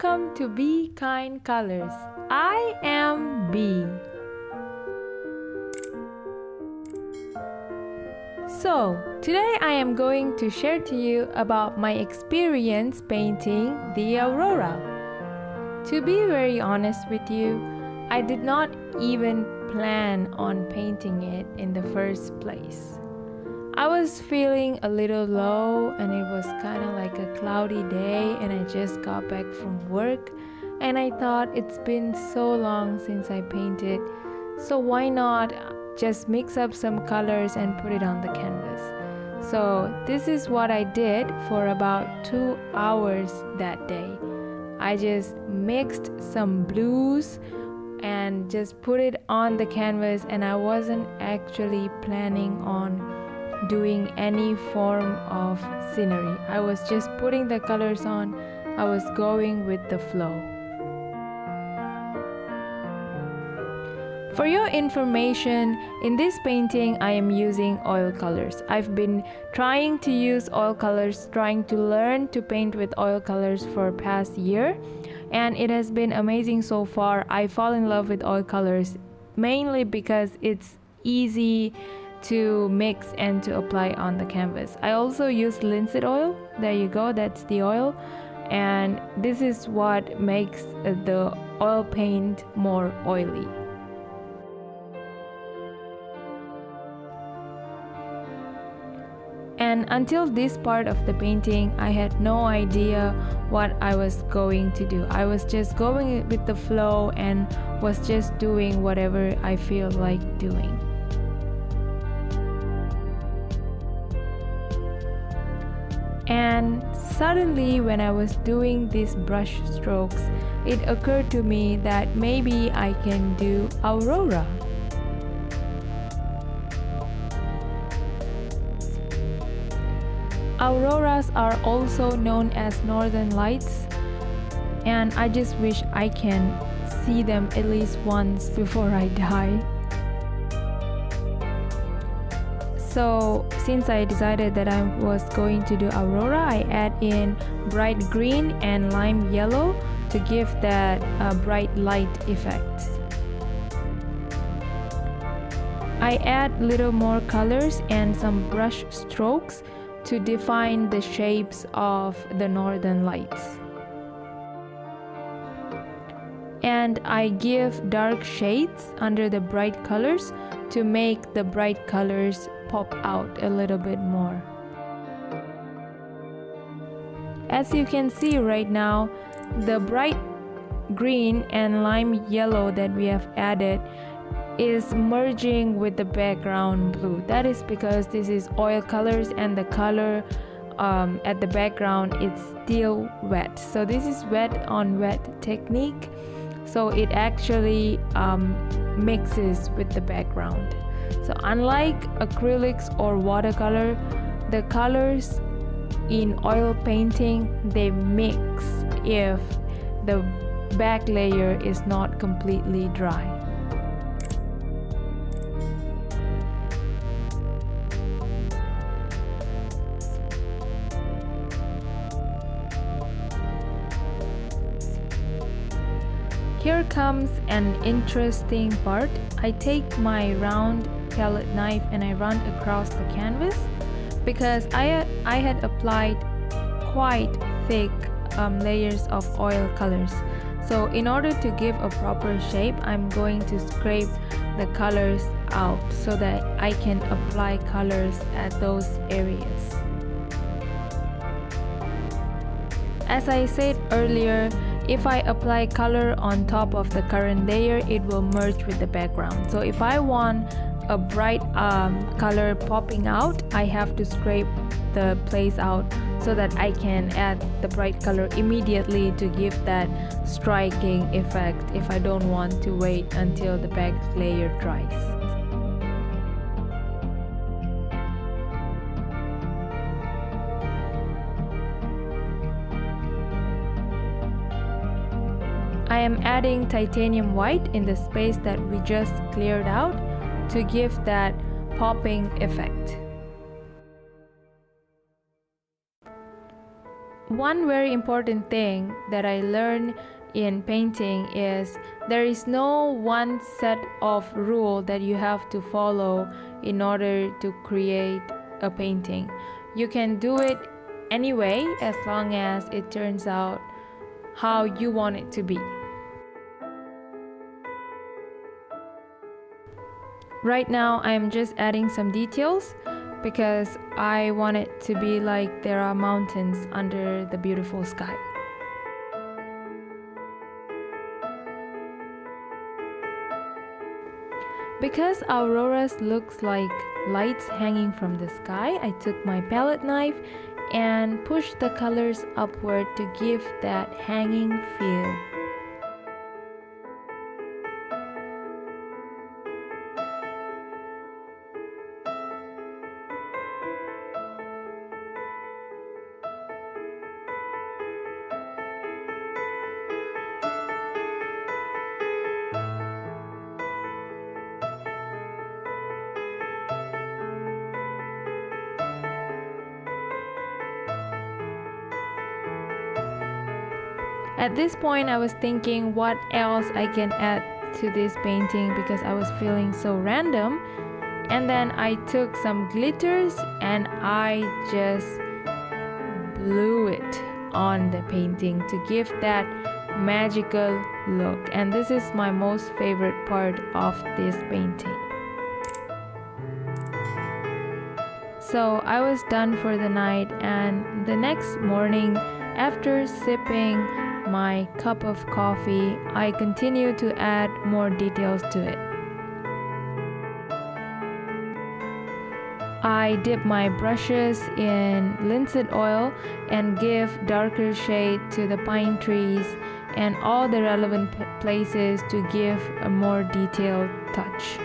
welcome to Be Kind Colors. I am B. So, today I am going to share to you about my experience painting the Aurora. To be very honest with you, I did not even plan on painting it in the first place. I was feeling a little low and it was kind of like a cloudy day and I just got back from work and I thought it's been so long since I painted, so why not just mix up some colors and put it on the canvas. So this is what I did for about 2 hours that day. I just mixed some blues and just put it on the canvas, and I wasn't actually planning on doing any form of scenery. I was just putting the colors on. I was going with the flow. For your information, in this painting I am using oil colors. I've been trying to use oil colors, trying to learn to paint with oil colors for past year, and it has been amazing so far. I fall in love with oil colors mainly because it's easy to mix and to apply on the canvas. I also use linseed oil. There you go, that's the oil, and this is what makes the oil paint more oily. And until this part of the painting, I had no idea what I was going to do. I was just going with the flow and was just doing whatever I feel like doing. And suddenly when I was doing these brush strokes, it occurred to me that maybe I can do Aurora. Auroras are also known as northern lights, and I just wish I can see them at least once before I die. So since I decided that I was going to do Aurora, I add in bright green and lime yellow to give that bright light effect. I add little more colors and some brush strokes to define the shapes of the northern lights. And I give dark shades under the bright colors to make the bright colors pop out a little bit more. As you can see right now, the bright green and lime yellow that we have added is merging with the background blue. That is because this is oil colors and the color at the background it's still wet. So this is wet on wet technique, so it actually mixes with the background. So unlike acrylics or watercolor, the colors in oil painting, they mix if the back layer is not completely dry. Here comes an interesting part. I take my round palette knife and I run across the canvas because I had applied quite thick layers of oil colors. So in order to give a proper shape, I'm going to scrape the colors out so that I can apply colors at those areas. As I said earlier, if I apply color on top of the current layer, it will merge with the background. So if I want a bright color popping out, I have to scrape the place out so that I can add the bright color immediately to give that striking effect if I don't want to wait until the back layer dries. I am adding titanium white in the space that we just cleared out to give that popping effect. one very important thing that I learned in painting is there is no one set of rule that you have to follow in order to create a painting. You can do it anyway as long as it turns out how you want it to be. Right now I'm just adding some details because I want it to be like there are mountains under the beautiful sky. Because Auroras looks like lights hanging from the sky, I took my palette knife and pushed the colors upward to give that hanging feel. At this point, I was thinking what else I can add to this painting because I was feeling so random. And then I took some glitters and I just blew it on the painting to give that magical look. And this is my most favorite part of this painting. So I was done for the night, and the next morning, after sipping my cup of coffee, I continue to add more details to it. I dip my brushes in linseed oil and give darker shade to the pine trees and all the relevant places to give a more detailed touch.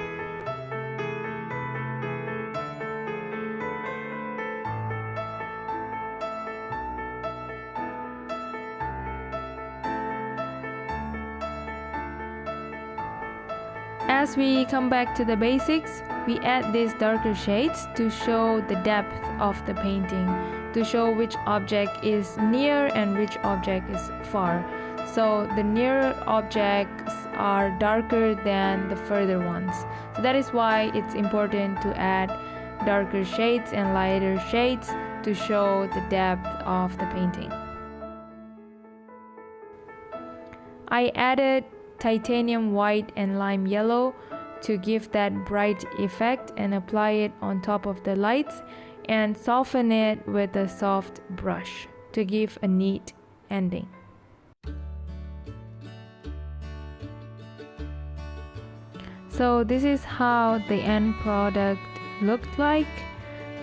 As we come back to the basics, we add these darker shades to show the depth of the painting, to show which object is near and which object is far. So the nearer objects are darker than the further ones. So that is why it's important to add darker shades and lighter shades to show the depth of the painting. I added titanium white and lime yellow to give that bright effect and apply it on top of the lights and soften it with a soft brush to give a neat ending. So this is how the end product looked like,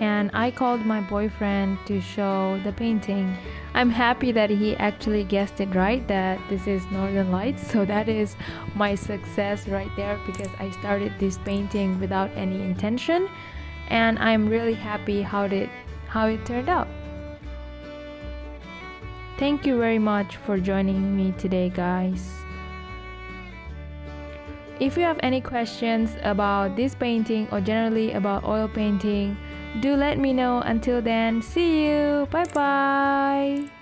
and I called my boyfriend to show the painting. I'm happy that he actually guessed it right, that this is Northern Lights. So that is my success right there, because I started this painting without any intention, and I'm really happy how it turned out. Thank you very much for joining me today, guys. If you have any questions about this painting or generally about oil painting, do let me know. Until then, see you. Bye bye.